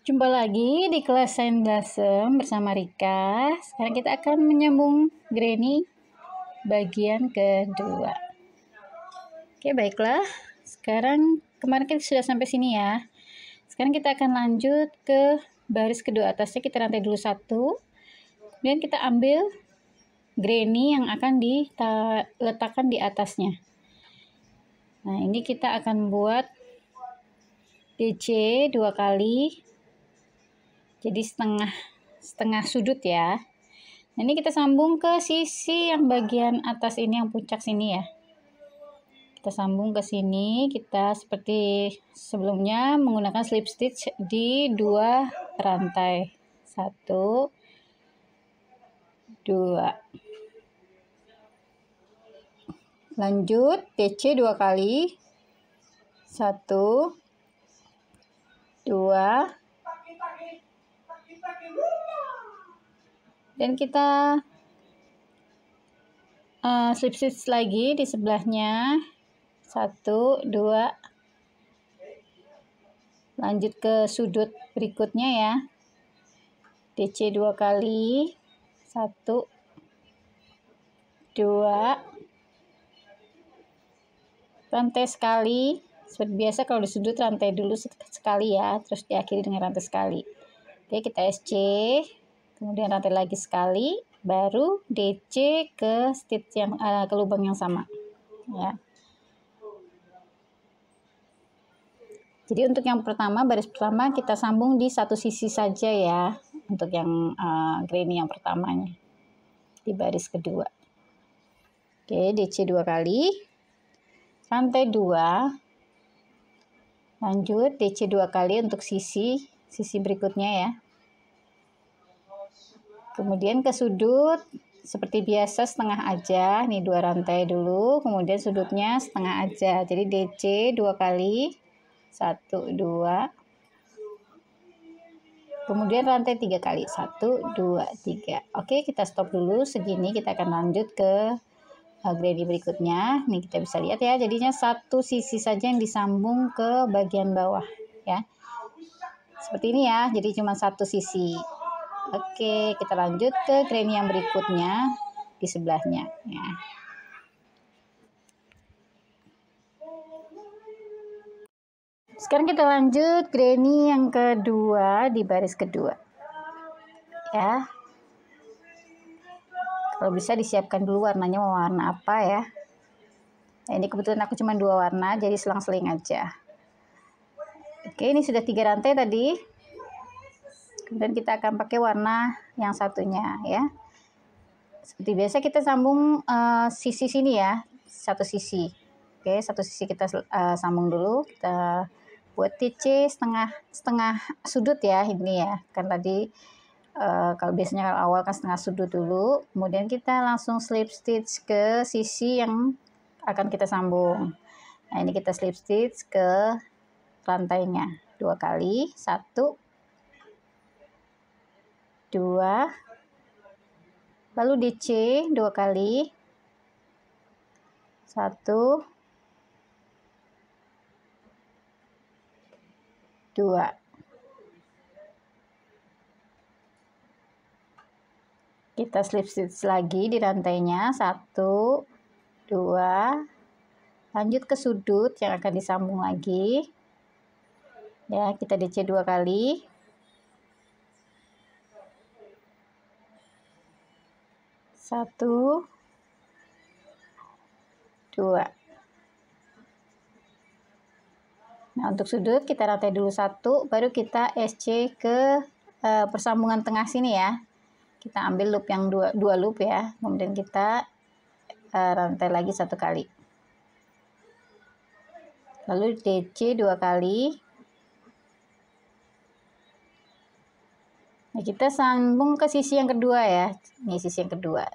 Jumpa lagi di kelas Sains Blossom bersama Rika. Sekarang kita akan menyambung Granny bagian kedua. Oke, baiklah. Sekarang kemarin kita sudah sampai sini ya. Sekarang kita akan lanjut ke baris kedua atasnya. Kita rantai dulu satu. Kemudian kita ambil Granny yang akan diletakkan di atasnya. Nah, ini kita akan buat DC 2 kali. Jadi setengah sudut ya. Nah, ini kita sambung ke sisi yang bagian atas ini, yang puncak sini ya. Kita sambung ke sini, kita seperti sebelumnya menggunakan slip stitch di 2 rantai. 1, 2. Lanjut DC 2 kali. 1, 2. Dan kita slip stitch lagi di sebelahnya. 1, 2. Lanjut ke sudut berikutnya ya. DC 2 kali. 1, 2. Rantai sekali. Seperti biasa kalau di sudut rantai dulu sekali ya, terus diakhiri dengan rantai sekali. Oke, kita SC. Kemudian rantai lagi sekali, baru DC ke stitch yang ke lubang yang sama ya. Jadi untuk yang pertama, baris pertama kita sambung di satu sisi saja ya, untuk yang Granny yang pertamanya di baris kedua. Oke, DC 2 kali, rantai 2, lanjut DC 2 kali untuk sisi berikutnya ya. Kemudian ke sudut seperti biasa setengah aja, nih 2 rantai dulu, kemudian sudutnya setengah aja, jadi DC 2 kali, 1, 2, kemudian rantai 3 kali, 1, 2, 3. Oke, kita stop dulu segini, kita akan lanjut ke Granny berikutnya. Nih kita bisa lihat ya, jadinya satu sisi saja yang disambung ke bagian bawah ya, seperti ini ya, jadi cuma satu sisi. Oke, kita lanjut ke Granny yang berikutnya di sebelahnya ya. Sekarang kita lanjut Granny yang kedua di baris kedua ya. Kalau bisa disiapkan dulu warnanya mau warna apa ya. Nah, ini kebetulan aku cuma 2 warna, jadi selang-seling aja. Oke, ini sudah 3 rantai tadi. Kemudian kita akan pakai warna yang satunya ya. Seperti biasa kita sambung sisi sini ya, satu sisi. Oke, satu sisi kita sambung dulu. Kita buat DC setengah sudut ya, ini ya. Kan tadi kalau biasanya kalau awal kan setengah sudut dulu. Kemudian kita langsung slip stitch ke sisi yang akan kita sambung. Nah, ini kita slip stitch ke rantainya 2 kali, 1, 2, lalu DC 2 kali, 1, 2. Kita slip stitch lagi di rantainya, 1, 2, lanjut ke sudut yang akan disambung lagi ya, kita DC 2 kali, 1, 2. Nah, untuk sudut kita rantai dulu 1, baru kita SC ke persambungan tengah sini ya. Kita ambil loop yang 2 loop ya, kemudian kita rantai lagi 1 kali, lalu DC 2 kali. Nah, kita sambung ke sisi yang kedua ya, ini sisi yang kedua.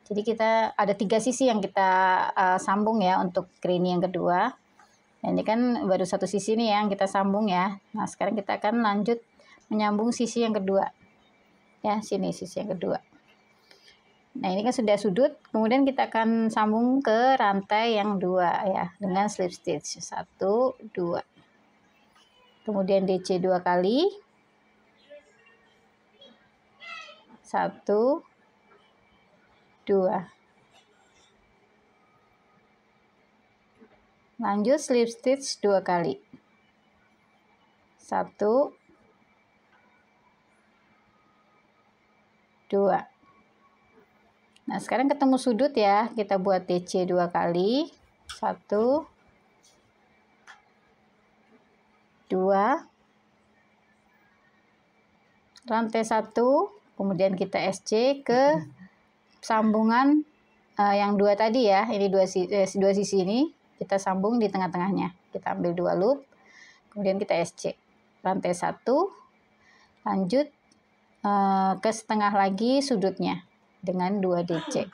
Jadi kita ada 3 sisi yang kita sambung ya untuk Granny yang kedua. Nah, ini kan baru satu sisi nih yang kita sambung ya. Nah, sekarang kita akan lanjut menyambung sisi yang kedua ya, sini sisi yang kedua. Nah, ini kan sudah sudut, kemudian kita akan sambung ke rantai yang 2 ya, dengan slip stitch 1, 2. Kemudian DC 2 kali, 1, 2. Lanjut slip stitch 2 kali. 1, 2. Nah, sekarang ketemu sudut ya. Kita buat DC 2 kali. 1, 2. Rantai 1, kemudian kita SC ke sambungan yang 2 tadi ya. Ini dua sisi ini kita sambung di tengah-tengahnya. Kita ambil 2 loop, kemudian kita SC. Rantai 1, lanjut ke setengah lagi sudutnya dengan 2 DC.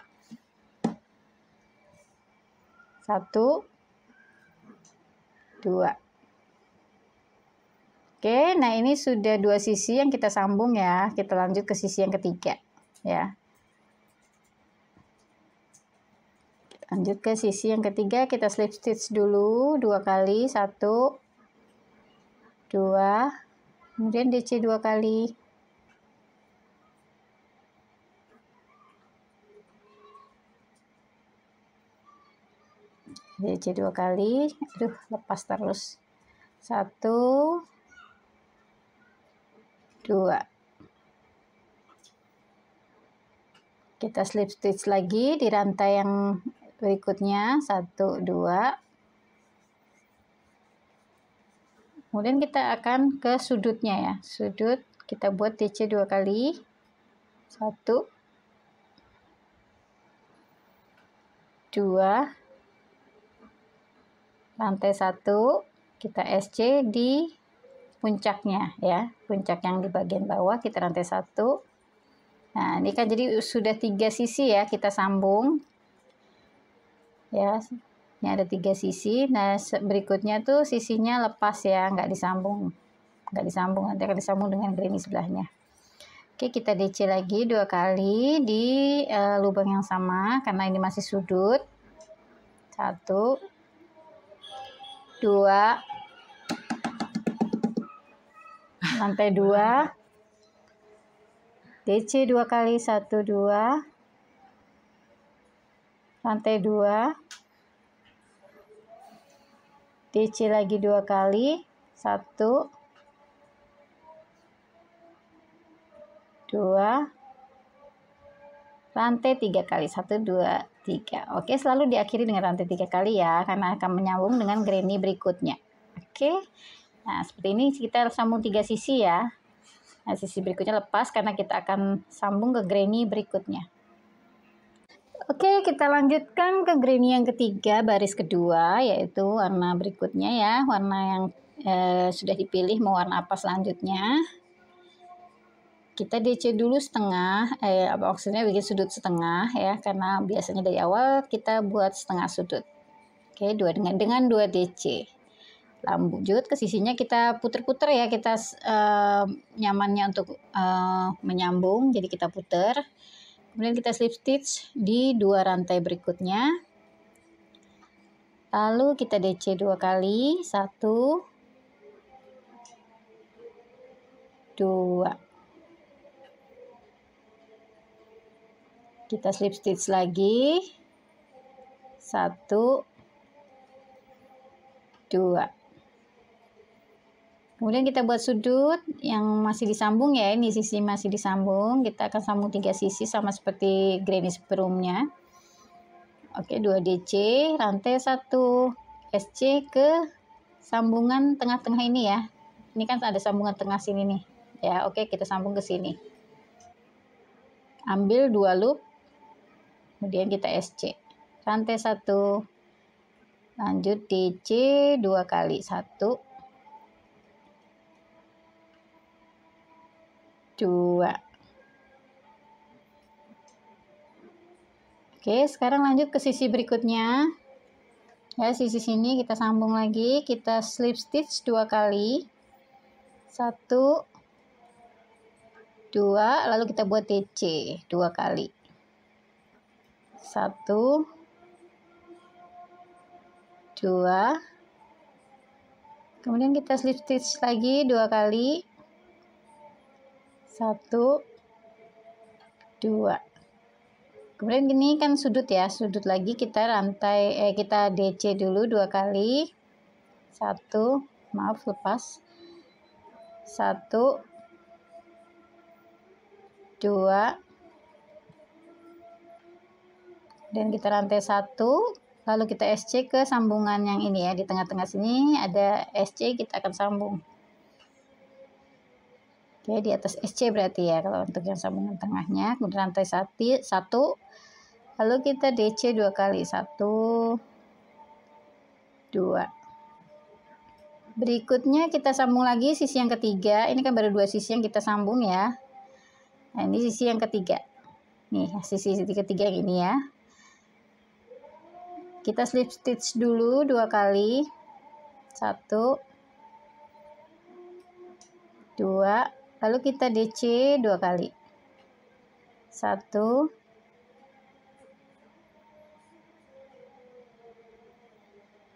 1, 2. Oke, nah ini sudah 2 sisi yang kita sambung ya. Kita lanjut ke sisi yang ketiga ya. Lanjut ke sisi yang ketiga, kita slip stitch dulu 2 kali. 1, 2, kemudian DC 2 kali. DC 2 kali. Aduh, lepas terus. 1, 2. Kita slip stitch lagi di rantai yang berikutnya. 1, 2. Kemudian kita akan ke sudutnya ya. Sudut kita buat DC 2 kali. 1, 2. Rantai 1 kita SC di puncaknya ya, puncak yang di bagian bawah kita rantai 1. Nah, ini kan jadi sudah 3 sisi ya, kita sambung ya. Ini ada 3 sisi. Nah, berikutnya tuh sisinya lepas ya, nggak disambung, nanti akan disambung dengan granny sebelahnya. Oke, kita DC lagi 2 kali di lubang yang sama karena ini masih sudut. 1, 2. Rantai 2, DC 2 kali. 1, 2. Rantai 2, DC lagi 2 kali. 1, 2. Rantai 3 kali. 1, 2, 3. Oke, selalu diakhiri dengan rantai 3 kali ya, karena akan menyambung dengan granny berikutnya. Oke. Nah, seperti ini kita sambung 3 sisi ya. Nah, sisi berikutnya lepas karena kita akan sambung ke granny berikutnya. Oke, kita lanjutkan ke granny yang ketiga, baris kedua, yaitu warna berikutnya ya. Warna yang sudah dipilih mau warna apa selanjutnya. Kita DC dulu setengah, maksudnya bikin sudut setengah ya, karena biasanya dari awal kita buat setengah sudut. Oke, dengan 2 DC. Lanjut ke sisinya kita puter-puter ya, kita nyamannya untuk menyambung, jadi kita puter. Kemudian kita slip stitch di 2 rantai berikutnya. Lalu kita DC 2 kali. 1, 2. Kita slip stitch lagi. 1, 2. Kemudian kita buat sudut yang masih disambung ya, ini sisi masih disambung. Kita akan sambung 3 sisi sama seperti granny sebelumnya. Oke, 2 DC, rantai 1, SC ke sambungan tengah-tengah ini ya. Ini kan ada sambungan tengah sini nih. Ya, oke, kita sambung ke sini. Ambil 2 loop, kemudian kita SC. Rantai 1, lanjut DC 2 kali. 1, 2. Oke, sekarang lanjut ke sisi berikutnya. Ya, sisi sini kita sambung lagi, kita slip stitch 2 kali. 1, 2, lalu kita buat DC 2 kali. 1, 2. Kemudian kita slip stitch lagi 2 kali. 1, 2. Kemudian gini kan sudut ya, sudut lagi kita kita DC dulu 2 kali. 1, maaf lepas. 1, 2, dan kita rantai 1, lalu kita SC ke sambungan yang ini ya, di tengah-tengah sini ada SC, kita akan sambung. Oke, di atas SC berarti ya kalau untuk yang sambungan tengahnya. Kemudian rantai 1, lalu kita DC 2 kali. 1, 2. Berikutnya kita sambung lagi sisi yang ketiga. Ini kan baru 2 sisi yang kita sambung ya. Nah, ini sisi yang ketiga. Nih, sisi ketiga yang ini ya. Kita slip stitch dulu 2 kali. 1, 2, lalu kita DC 2 kali. 1,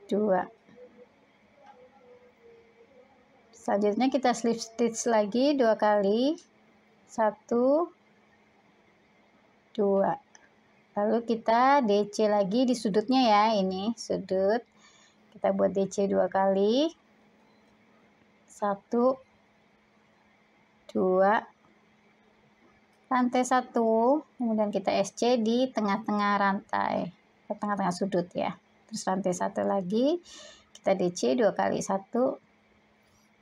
2. Selanjutnya kita slip stitch lagi 2 kali. 1, 2. Lalu kita DC lagi di sudutnya ya, ini sudut. Kita buat DC 2 kali. 1, 2. Rantai 1, kemudian kita SC di tengah-tengah rantai, ke tengah-tengah sudut ya. Terus rantai 1 lagi, kita DC 2 kali. 1,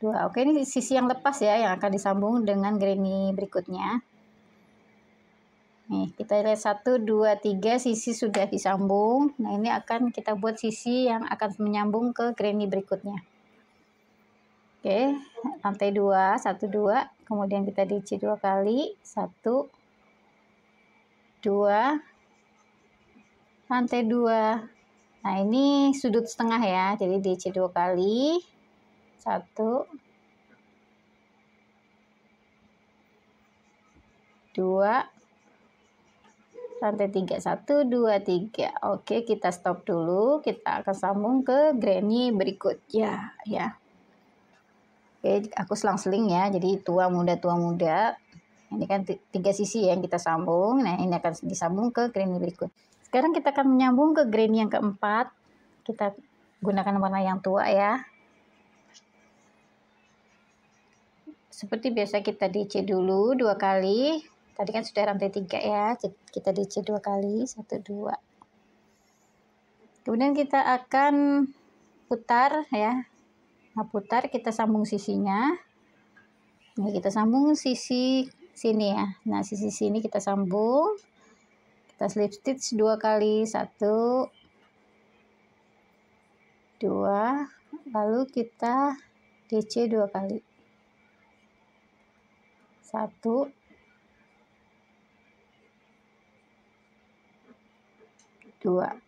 2. Oke, ini sisi yang lepas ya, yang akan disambung dengan granny berikutnya. Nih, kita lihat 1, 2, 3 sisi sudah disambung. Nah, ini akan kita buat sisi yang akan menyambung ke granny berikutnya. Oke, rantai 2, 1, 2. Kemudian kita DC 2 kali. 1, 2. Rantai 2. Nah, ini sudut setengah ya, jadi DC 2 kali. 1, 2. Rantai 3. 1, 2, 3. Oke, kita stop dulu. Kita akan sambung ke granny berikutnya ya. Oke, aku selang-seling ya. Jadi tua muda. Ini kan 3 sisi yang kita sambung. Nah, ini akan disambung ke granny berikut. Sekarang kita akan menyambung ke granny yang keempat. Kita gunakan warna yang tua ya. Seperti biasa kita DC dulu 2 kali. Tadi kan sudah rantai 3 ya. Kita DC 2 kali. 1, 2. Kemudian kita akan putar ya. Nah, putar, kita sambung sisinya. Nah, kita sambung sisi sini ya. Nah, sisi sini kita sambung. Kita slip stitch 2 kali. 1, 2. Lalu kita DC 2 kali. 1, 2.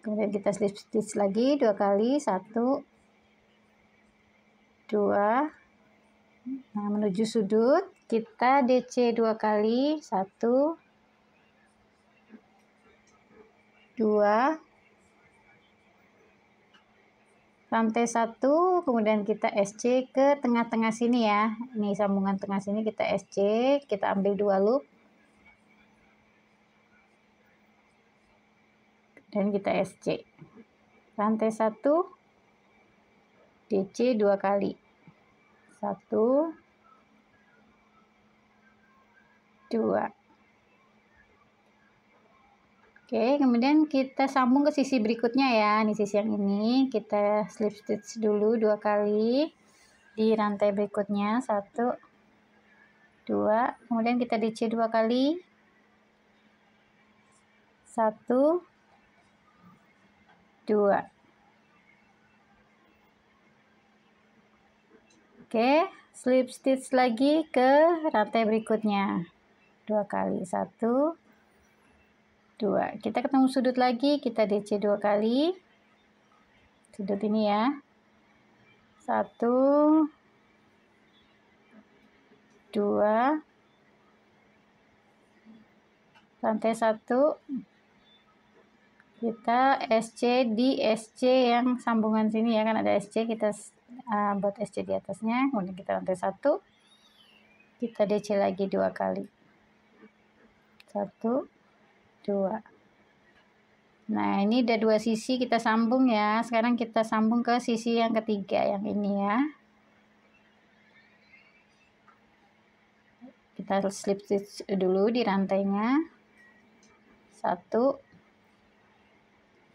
Kemudian kita slip stitch lagi 2 kali. 1, 2. Nah, menuju sudut kita DC 2 kali. 1, 2. Rantai 1, kemudian kita SC ke tengah-tengah sini ya. Ini sambungan tengah sini kita SC, kita ambil 2 loop. Dan kita SC. Rantai 1, DC 2 kali. 1, 2. Oke, kemudian kita sambung ke sisi berikutnya ya. Ini sisi yang ini, kita slip stitch dulu 2 kali di rantai berikutnya. 1, 2. Kemudian kita DC 2 kali. 1, 2. Oke, slip stitch lagi ke rantai berikutnya 2 kali. 1, 2. Kita ketemu sudut lagi, kita DC 2 kali. Sudut ini ya. 1, 2. Rantai 1. Kita SC di SC yang sambungan sini ya, kan ada SC, kita buat SC di atasnya. Kemudian kita rantai 1. Kita DC lagi 2 kali. 1, 2. Nah, ini udah 2 sisi kita sambung ya. Sekarang kita sambung ke sisi yang ketiga, yang ini ya. Kita slip stitch dulu di rantainya. 1,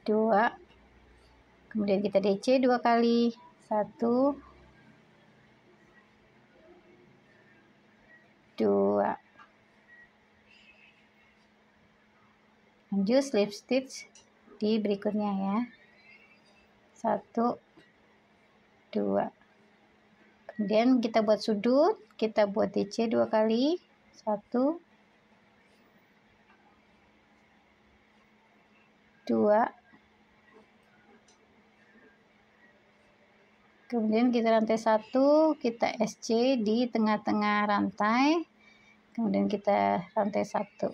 2. Kemudian kita DC 2 kali. 1, 2. Lanjut slip stitch di berikutnya ya. 1, 2. Kemudian kita buat sudut, kita buat DC 2 kali. 1, 2. Kemudian kita rantai 1, kita SC di tengah-tengah rantai. Kemudian kita rantai 1.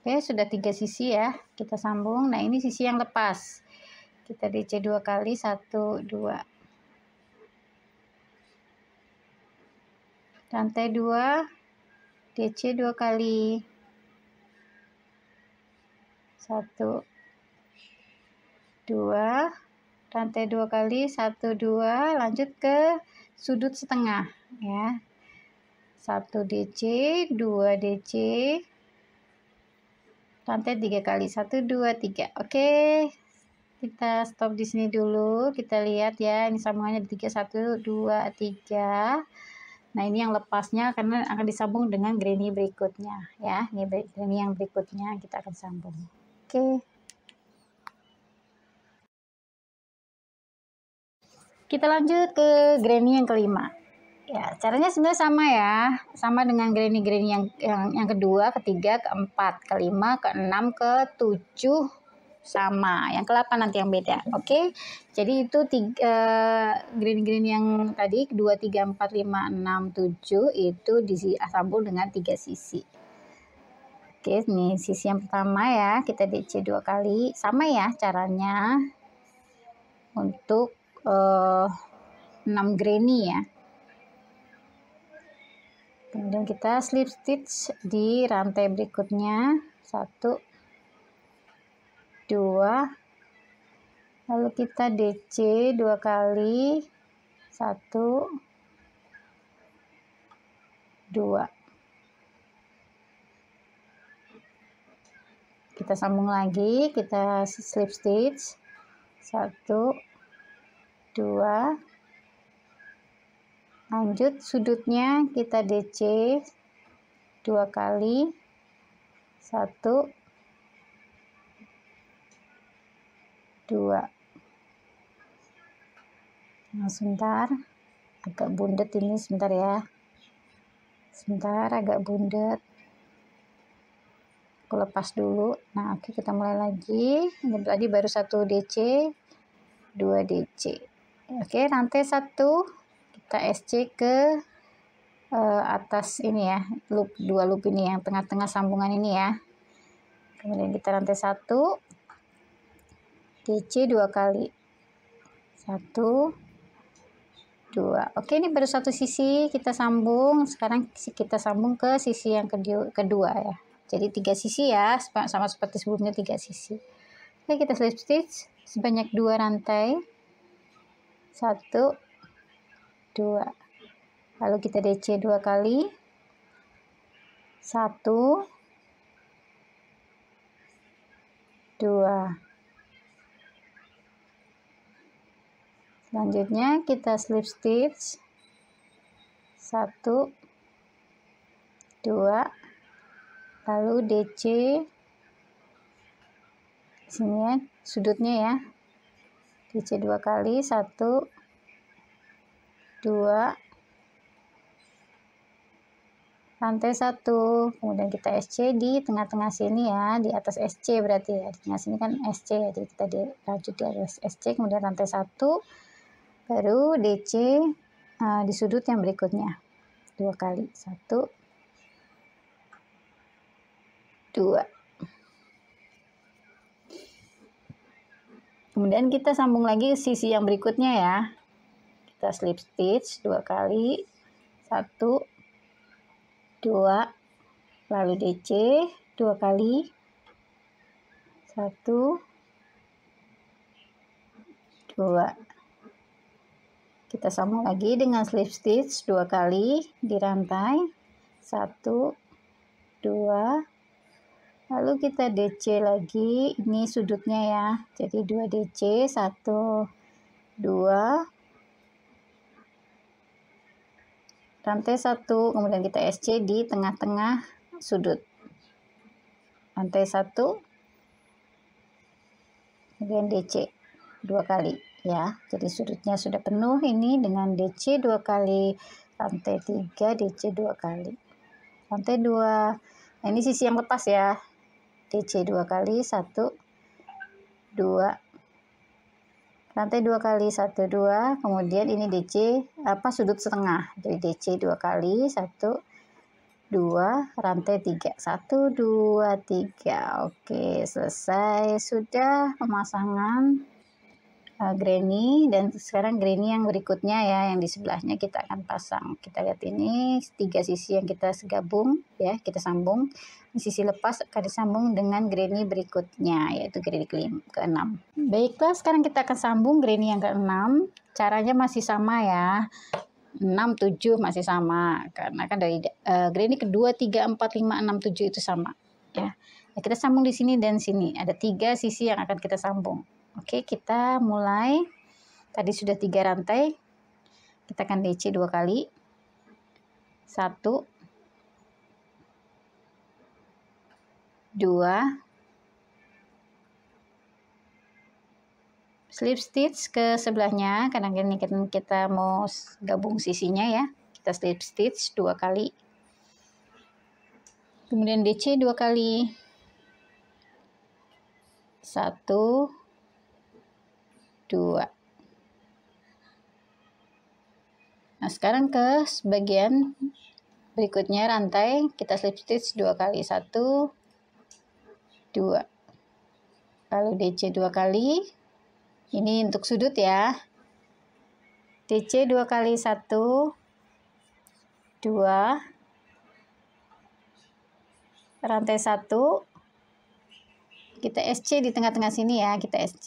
Oke, sudah 3 sisi ya. Kita sambung. Nah, ini sisi yang lepas. Kita DC 2 kali. 1, 2. Rantai 2, DC 2 kali. 1, 2. Rantai 2 kali. 1, 2. Lanjut ke sudut setengah ya. 1 DC, 2 DC. Rantai 3 kali. 1, 2, 3. Oke. Kita stop di sini dulu. Kita lihat ya, ini sambungannya di 3. 1, 2, 3. Nah, ini yang lepasnya karena akan disambung dengan granny berikutnya ya. Ini granny yang berikutnya kita akan sambung. Oke. Kita lanjut ke granny yang kelima. Ya, caranya sebenarnya sama ya. Sama dengan granny yang kedua, ketiga, keempat, kelima, keenam, ketujuh sama. Yang ke-8 nanti yang beda. Oke. Jadi itu granny yang tadi 2, 3, 4, 5, 6, 7 itu disambung dengan 3 sisi. Oke, ini sisi yang pertama ya, kita DC 2 kali. Sama ya caranya untuk 6 granny ya. Kemudian kita slip stitch di rantai berikutnya. 1, 2. Lalu kita DC 2 kali. 1, 2. Kita sambung lagi, kita slip stitch. 1, 2. Lanjut sudutnya kita DC 2 kali. 1, 2. Nah, sebentar, agak bundet ini, sebentar ya. Sebentar, agak bundet. Aku lepas dulu. Nah, oke, kita mulai lagi. Ini tadi baru 1 DC, 2 DC. Oke, rantai 1 kita SC ke atas ini ya, loop 2 loop ini yang tengah-tengah sambungan ini ya. Kemudian kita rantai 1, DC 2 kali. 1, 2. Oke, ini baru 1 sisi kita sambung. Sekarang kita sambung ke sisi yang kedua ya. Jadi 3 sisi ya, sama seperti sebelumnya 3 sisi. Oke, kita slip stitch sebanyak 2 rantai. 1, 2. Lalu kita DC 2 kali. 1, 2. Selanjutnya kita slip stitch 1, 2. Lalu DC sini ya, sudutnya ya. DC 2 kali. 1, 2. Rantai 1, kemudian kita SC di tengah-tengah sini ya, di atas SC berarti ya, di tengah sini kan SC ya, jadi kita lanjut di atas SC, kemudian rantai 1, baru DC di sudut yang berikutnya 2 kali. 1, 2. Kemudian kita sambung lagi sisi yang berikutnya ya, kita slip stitch 2 kali. 1, 2, lalu DC 2 kali, 1, 2. Kita sambung lagi dengan slip stitch 2 kali di rantai, 1, 2, lalu kita DC lagi, ini sudutnya ya, jadi 2 DC, 1, 2, rantai 1, kemudian kita SC di tengah-tengah sudut, rantai 1, kemudian DC 2 kali ya, jadi sudutnya sudah penuh ini dengan DC 2 kali, rantai 3, DC 2 kali, rantai 2, nah ini sisi yang lepas ya, DC 2 kali, 1, 2, rantai 2 kali, 1, 2, kemudian ini DC sudut setengah, jadi DC 2 kali, 1, 2, rantai 3, 1, 2, 3. Oke, selesai sudah pemasangan granny, dan sekarang granny yang berikutnya ya, yang di sebelahnya kita akan pasang. Kita lihat ini 3 sisi yang kita gabung ya, kita sambung. Sisi lepas akan disambung dengan granny berikutnya, yaitu granny ke-6. Baiklah, sekarang kita akan sambung granny yang ke-6. Caranya masih sama ya, 6, 7 masih sama, karena kan dari granny kedua, 3, 4, 5, 6, 7 itu sama ya. Nah, kita sambung di sini dan sini, ada 3 sisi yang akan kita sambung. Oke, kita mulai. Tadi sudah 3 rantai, kita akan DC 2 kali, 1, 2, slip stitch ke sebelahnya, karena ini kita mau gabung sisinya ya, kita slip stitch 2 kali, kemudian DC 2 kali, 1, 2. Nah, sekarang ke bagian berikutnya rantai, kita slip stitch 2 kali, 1, 2, lalu DC 2 kali, ini untuk sudut ya, DC 2 kali, 1, 2, rantai 1, kita SC di tengah-tengah sini ya, kita SC,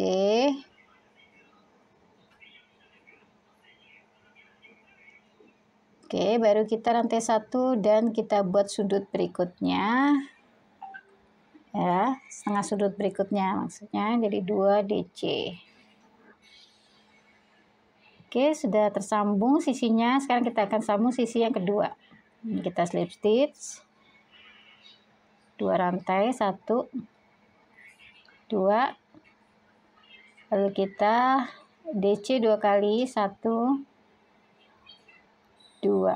oke, baru kita rantai 1 dan kita buat sudut berikutnya ya, setengah sudut berikutnya maksudnya, jadi 2 DC. Oke, sudah tersambung sisinya. Sekarang kita akan sambung sisi yang kedua. Ini kita slip stitch 2 rantai, 1, 2, lalu kita DC 2 kali, 1, 2,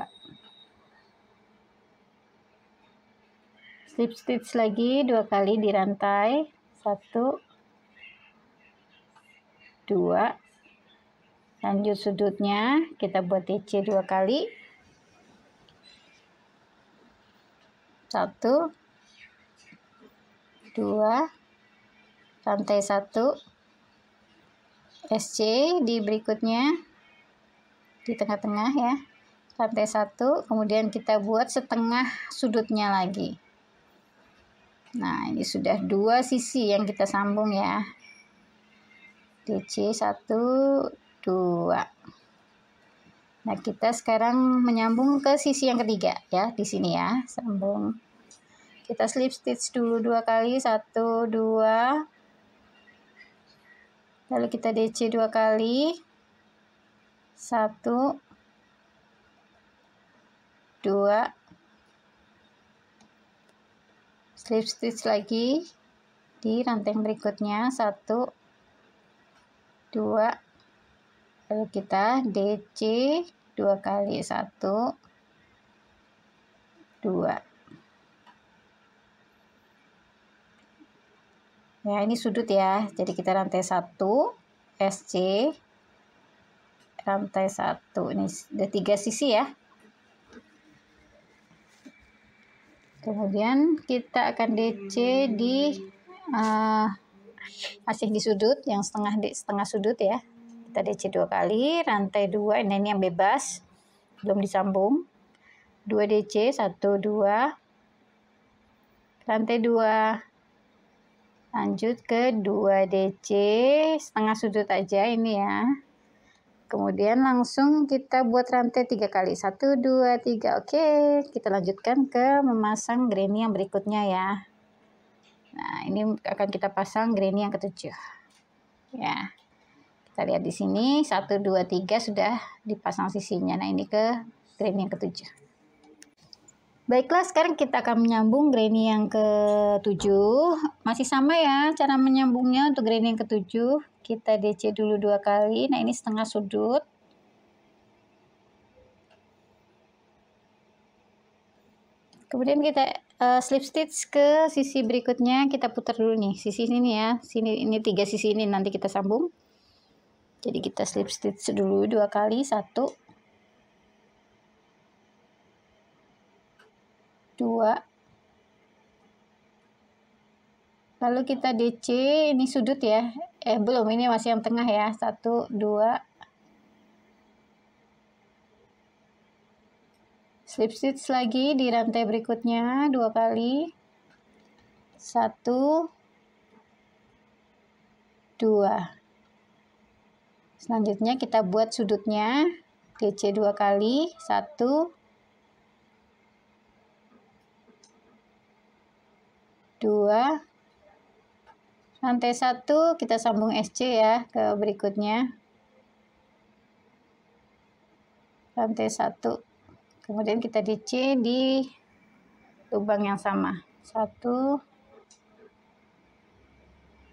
slip stitch lagi 2 kali di rantai, 1, 2, lanjut sudutnya kita buat DC 2 kali, 1, 2, rantai 1, SC di berikutnya di tengah-tengah ya, rantai 1, kemudian kita buat setengah sudutnya lagi. Nah, ini sudah 2 sisi yang kita sambung ya, DC 1, 2. Nah, kita sekarang menyambung ke sisi yang ketiga ya, di sini ya, sambung. Kita slip stitch dulu 2 kali, 1, 2, lalu kita DC 2 kali, 1, 2, slip stitch lagi di rantai berikutnya, 1, 2, lalu kita DC 2 kali, 1, 2. Ya, ini sudut ya, jadi kita rantai 1, SC, rantai 1, ini ada 3 sisi ya. Kemudian kita akan DC di masih di sudut yang setengah sudut ya. Kita DC 2 kali, rantai 2, ini yang bebas, belum disambung. 2 DC, 1 2, rantai 2, lanjut ke 2 DC, setengah sudut aja ini ya. Kemudian langsung kita buat rantai 3 kali, 1 2 3. Oke, kita lanjutkan ke memasang granny yang berikutnya ya. Nah, ini akan kita pasang granny yang ketujuh ya. Kita lihat di sini 1 2 3 sudah dipasang sisinya. Nah, ini ke granny yang ketujuh. Baiklah, sekarang kita akan menyambung granny yang ketujuh. Masih sama ya cara menyambungnya. Untuk granny yang ketujuh kita DC dulu 2 kali. Nah, ini setengah sudut. Kemudian kita slip stitch ke sisi berikutnya. Kita putar dulu nih sisi ini ya. Sini, ini 3 sisi ini nanti kita sambung. Jadi kita slip stitch dulu 2 kali, 1 2, lalu kita DC, ini sudut ya, belum, ini masih yang tengah ya, 1 2, slip stitch lagi di rantai berikutnya 2 kali, 1 2, selanjutnya kita buat sudutnya, DC 2 kali, 1 2, rantai 1 kita sambung SC ya ke berikutnya, rantai 1, kemudian kita DC di lubang yang sama, 1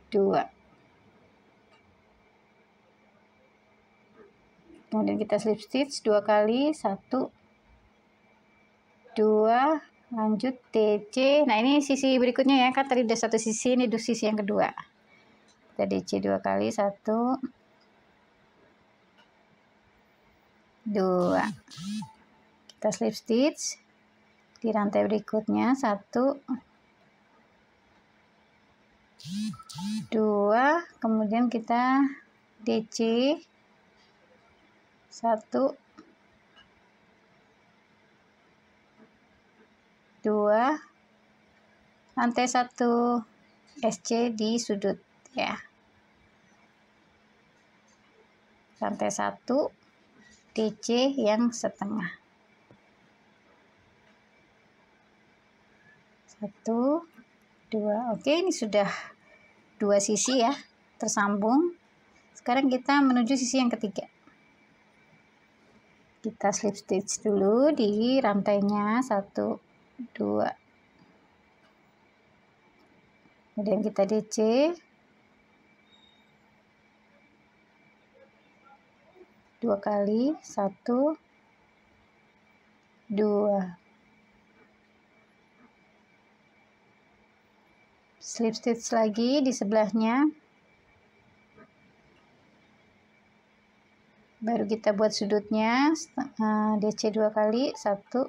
2, kemudian kita slip stitch 2 kali, 1 2, lanjut DC. Nah, ini sisi berikutnya ya, kan tadi udah satu sisi, ini sisi yang kedua. Kita DC 2 kali, 1 2, kita slip stitch di rantai berikutnya, 1 2, kemudian kita DC 1 2, rantai 1 SC di sudut ya, rantai 1 DC yang setengah, 1 2. Oke, ini sudah 2 sisi ya tersambung. Sekarang kita menuju sisi yang ketiga. Kita slip stitch dulu di rantainya, 1 2, kemudian kita DC 2 kali, 1 2, slip stitch lagi di sebelahnya, baru kita buat sudutnya, DC 2 kali, 1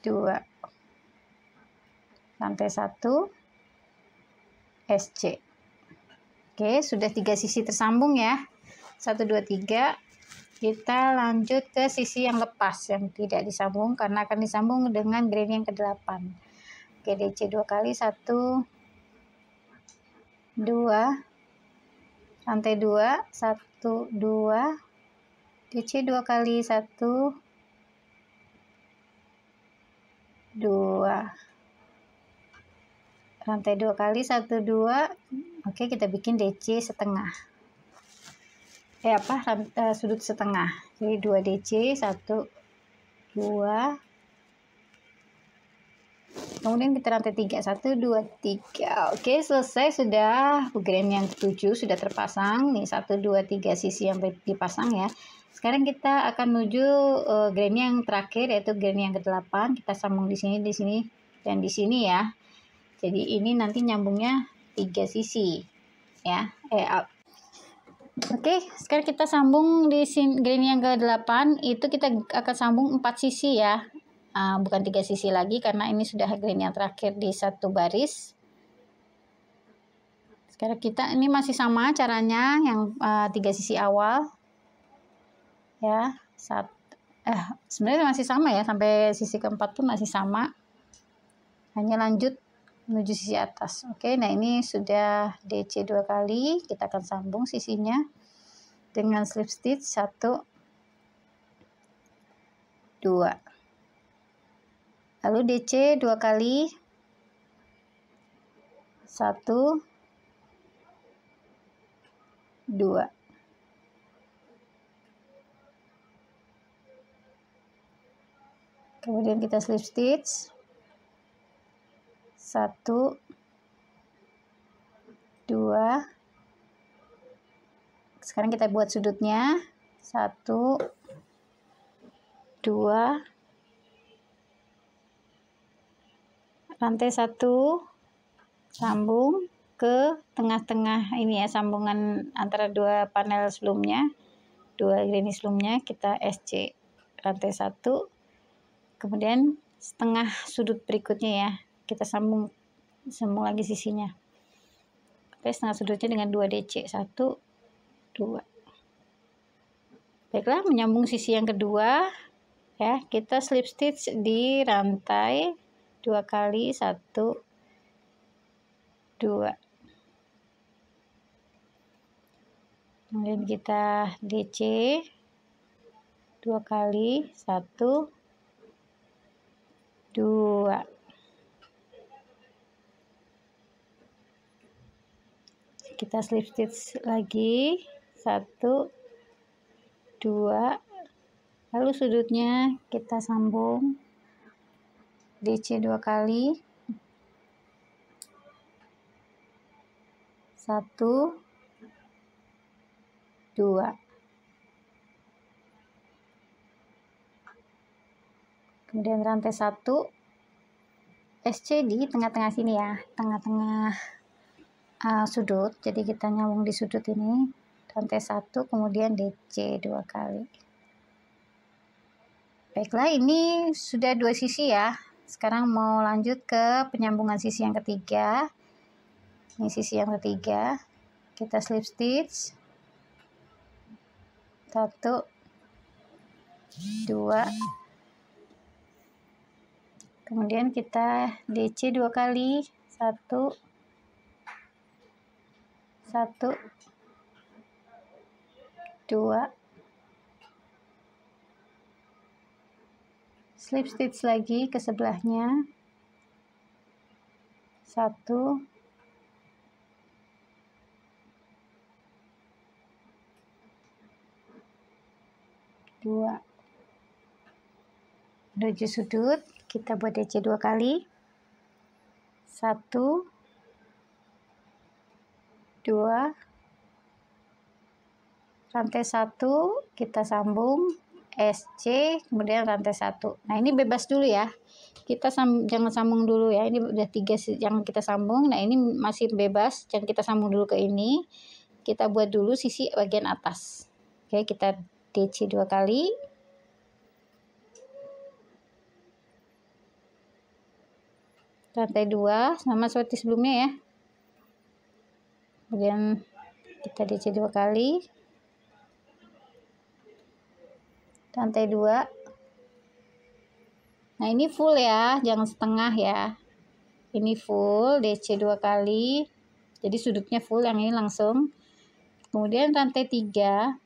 2, rantai 1 SC. Oke, sudah 3 sisi tersambung ya, 1 2 3. Kita lanjut ke sisi yang lepas yang tidak disambung karena akan disambung dengan granny yang ke-8. Oke, DC 2 kali, 1 2, rantai 2 1 2, DC 2 kali, 1 2, rantai 2 kali, 1 2. Oke, kita bikin DC setengah, sudut setengah, jadi 2 DC 1 2, kemudian kita rantai 3, 1 2 3. Oke, selesai, sudah granny yang ke-7 sudah terpasang nih, 1 2 3 sisi yang dipasang ya. Sekarang kita akan menuju granny yang terakhir, yaitu granny yang ke-8. Kita sambung di sini, dan di sini ya. Jadi ini nanti nyambungnya 3 sisi ya. Oke, sekarang kita sambung di sini granny yang ke-8, itu kita akan sambung 4 sisi ya. Bukan 3 sisi lagi karena ini sudah granny yang terakhir di satu baris. Sekarang kita ini masih sama caranya yang 3 sisi awal ya, Sebenarnya masih sama ya, sampai sisi keempat pun masih sama, hanya lanjut menuju sisi atas. Oke, nah ini sudah DC 2 kali, kita akan sambung sisinya dengan slip stitch 1 2, lalu DC 2 kali 1 2, kemudian kita slip stitch 1 2, sekarang kita buat sudutnya 1 2, rantai 1, sambung ke tengah-tengah ini ya, sambungan antara dua panel sebelumnya, dua granny sebelumnya, kita SC rantai 1, kemudian setengah sudut berikutnya ya, kita sambung lagi sisinya. Oke, setengah sudutnya dengan 2 DC 1 2. Baiklah, menyambung sisi yang kedua ya, kita slip stitch di rantai 2 kali 1 2, kemudian kita DC 2 kali 1 2, kita slip stitch lagi 1 2, lalu sudutnya kita sambung DC 2 kali 1 2, kemudian rantai 1 SC di tengah-tengah sini ya, tengah-tengah sudut, jadi kita nyambung di sudut ini, rantai 1 kemudian DC 2 kali. Baiklah, ini sudah 2 sisi ya, sekarang mau lanjut ke penyambungan sisi yang ketiga. Ini sisi yang ketiga, kita slip stitch 1 2, kemudian kita DC 2 kali 1 1 2, slip stitch lagi ke sebelahnya 1 2, menuju sudut kita buat DC 2 kali 1 2, rantai 1 kita sambung SC kemudian rantai 1. Nah, ini bebas dulu ya, kita jangan sambung dulu ya, ini udah 3 yang kita sambung. Nah, ini masih bebas, jangan kita sambung dulu ke ini, kita buat dulu sisi bagian atas. Oke, kita DC 2 kali rantai 2 sama seperti sebelumnya ya, kemudian kita DC 2 kali rantai 2. Nah, ini full ya, jangan setengah ya, ini full DC 2 kali, jadi sudutnya full, yang ini langsung. Kemudian rantai 3,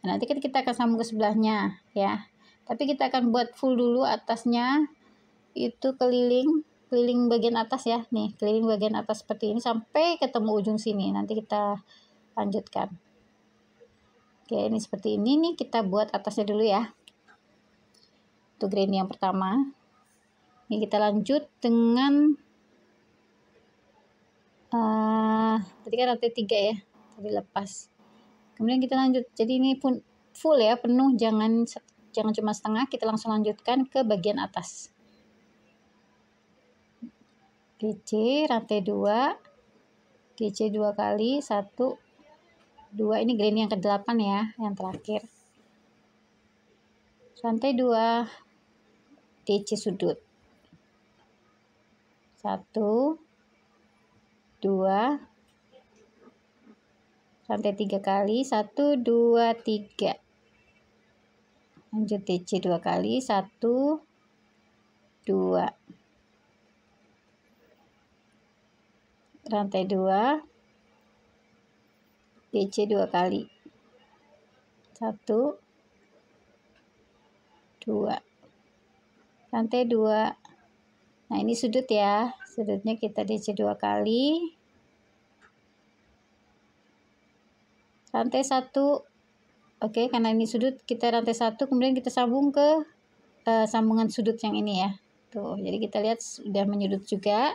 nah, nanti kan kita akan sambung ke sebelahnya ya, tapi kita akan buat full dulu atasnya, itu keliling bagian atas ya, nih keliling bagian atas seperti ini sampai ketemu ujung sini, nanti kita lanjutkan. Oke, ini seperti ini nih, kita buat atasnya dulu ya, itu granny yang pertama. Ini kita lanjut dengan tadi kan rantai 3 ya, tadi lepas, kemudian kita lanjut, jadi ini pun full ya, penuh, jangan cuma setengah, kita langsung lanjutkan ke bagian atas. DC rantai 2, DC 2 kali 1 2, ini granny yang ke-8 ya, yang terakhir. Rantai 2 DC sudut 1 2, rantai 3 kali 1 2 3, Lanjut DC 2 kali, 1, 2. Rantai 2, DC 2 kali, 1, 2. Rantai 2. Nah, ini sudut ya, sudutnya kita DC 2 kali, rantai 1. Oke, karena ini sudut, kita rantai 1, kemudian kita sambung ke sambungan sudut yang ini ya. Tuh, jadi kita lihat sudah menyudut juga.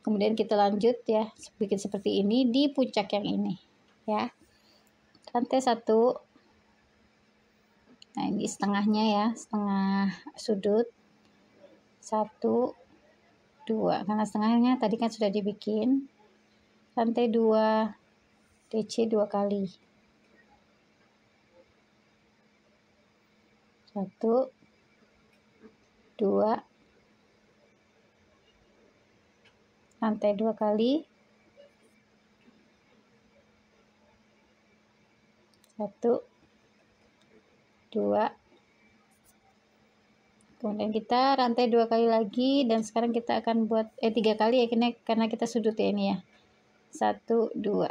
Kemudian kita lanjut ya, bikin seperti ini di puncak yang ini ya. Rantai 1. Nah, ini setengahnya ya, setengah sudut. 1, 2. Karena setengahnya tadi kan sudah dibikin. Rantai 2, DC 2 kali. 1, 2. Rantai 2 kali. 1, 2. Kemudian kita rantai 2 kali lagi, dan sekarang kita akan buat 3 kali ya, karena kita sudut ya ini ya. 1, 2.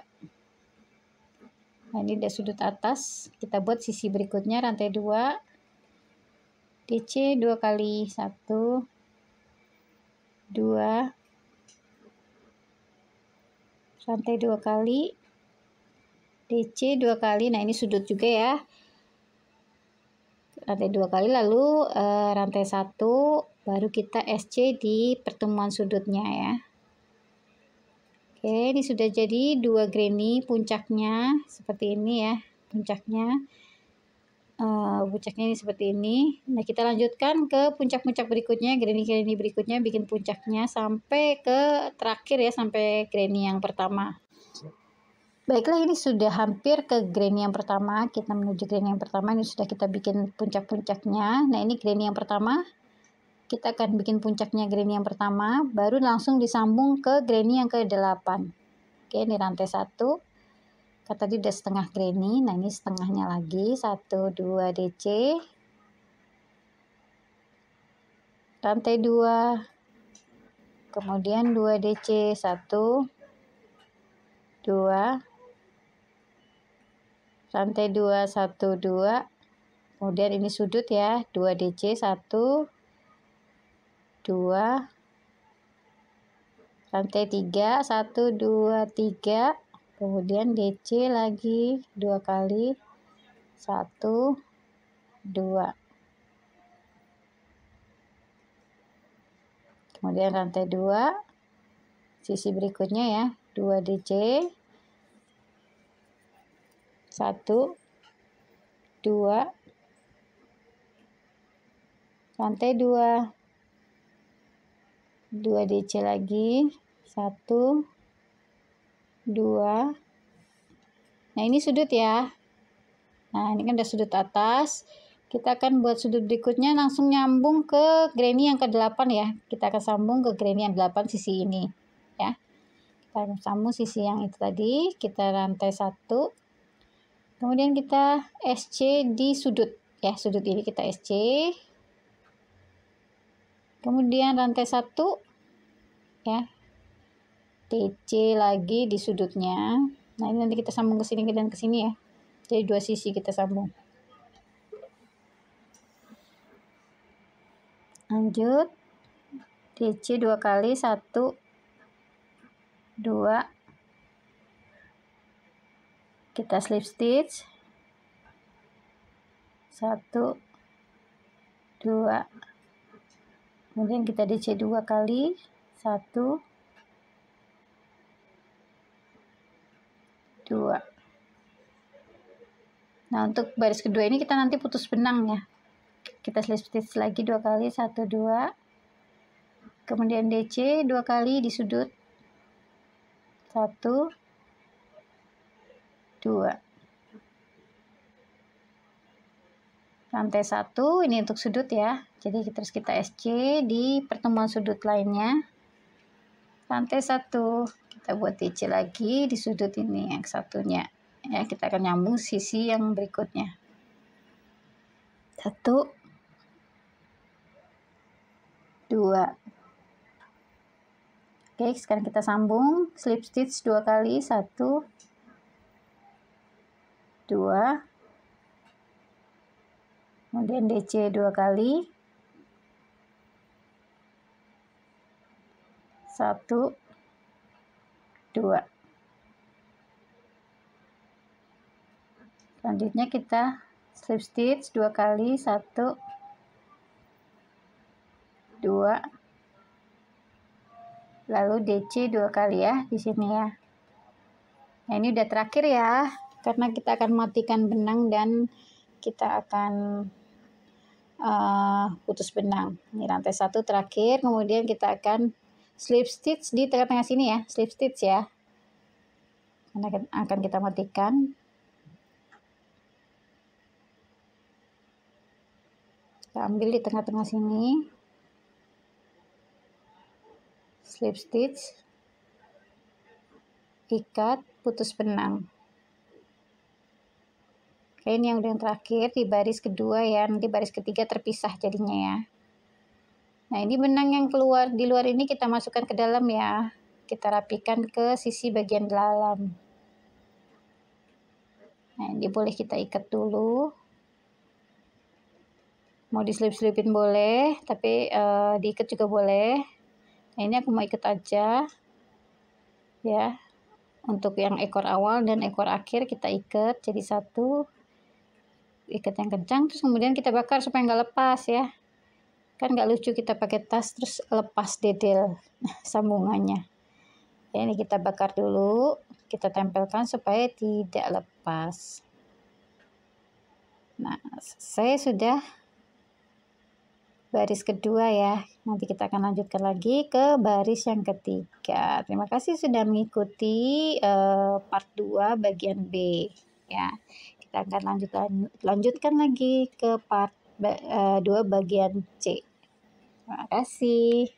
Nah, ini udah sudut atas, kita buat sisi berikutnya rantai 2, DC 2 kali, 1, 2. Rantai 2 kali, DC 2 kali. Nah, ini sudut juga ya. Rantai 2 kali, lalu rantai 1, baru kita SC di pertemuan sudutnya ya. Oke, ini sudah jadi 2 granny puncaknya seperti ini ya, puncaknya ini seperti ini. Nah, kita lanjutkan ke puncak-puncak berikutnya, granny berikutnya, bikin puncaknya sampai ke terakhir ya, sampai granny yang pertama. Baiklah, ini sudah hampir ke granny yang pertama. Kita menuju granny yang pertama. Ini sudah kita bikin puncak-puncaknya. Nah, ini granny yang pertama. Kita akan bikin puncaknya granny yang pertama, baru langsung disambung ke granny yang ke-8. Oke, ini rantai 1. Kata tadi udah setengah granny. Nah, ini setengahnya lagi. 1, 2 DC. Rantai 2. Kemudian 2 DC. 1, 2. Rantai 2, 1, 2. Kemudian ini sudut ya, 2 DC, 1, 2. Rantai 3, 1, 2, 3. Kemudian DC lagi 2 kali, 1, 2. Kemudian rantai 2, sisi berikutnya ya, 2 DC, 1, 2. Rantai 2, 2 DC lagi, 1, 2. Nah, ini sudut ya. Nah, ini kan udah sudut atas. Kita akan buat sudut berikutnya langsung nyambung ke granny yang ke-8 ya. Kita akan sambung ke granny yang 8 sisi ini ya. Kita akan sambung sisi yang itu tadi. Kita rantai 1. Kemudian kita SC di sudut ya. Sudut ini kita SC. Kemudian rantai 1 ya, DC lagi di sudutnya. Nah, ini nanti kita sambung ke sini dan ke sini ya, jadi 2 sisi kita sambung. Lanjut, DC 2 kali, 1, 2. Kita slip stitch, 1, 2. Kemudian kita DC 2 kali, 1, 2. Nah, untuk baris kedua ini kita nanti putus benang ya. Kita slip stitch lagi 2 kali, 1, 2. Kemudian DC 2 kali di sudut, 1, 2. Rantai 1, ini untuk sudut ya. Jadi terus kita SC di pertemuan sudut lainnya. Rantai 1, kita buat DC lagi di sudut ini yang satunya. Ya, kita akan nyambung sisi yang berikutnya. 1, 2. Oke, sekarang kita sambung slip stitch 2 kali, 1, 2, kemudian DC 2 kali, 1, 2. Selanjutnya kita slip stitch 2 kali, 1, 2, lalu DC 2 kali ya di sini ya. Nah, ini udah terakhir ya, karena kita akan matikan benang dan kita akan putus benang. Ini rantai 1 terakhir, kemudian kita akan slip stitch di tengah-tengah sini ya, slip stitch ya. Karena akan kita matikan. Kita ambil di tengah-tengah sini, slip stitch, ikat, putus benang. Oke, ini yang udah yang terakhir di baris kedua ya, nanti baris ketiga terpisah jadinya ya. Nah, ini benang yang keluar di luar ini kita masukkan ke dalam ya, kita rapikan ke sisi bagian dalam. Nah, ini boleh kita ikat dulu, mau diselip-selipin boleh, tapi diikat juga boleh. Nah, ini aku mau ikat aja ya. Untuk yang ekor awal dan ekor akhir kita ikat jadi satu, ikat yang kencang, terus kemudian kita bakar supaya nggak lepas ya. Kan nggak lucu kita pakai tas terus lepas dedel sambungannya. Ya, ini kita bakar dulu, kita tempelkan supaya tidak lepas. Nah, saya sudah baris kedua ya, nanti kita akan lanjutkan lagi ke baris yang ketiga. Terima kasih sudah mengikuti part 2 bagian B ya. Kita akan lanjutkan lagi ke part 2 bagian C. Terima kasih.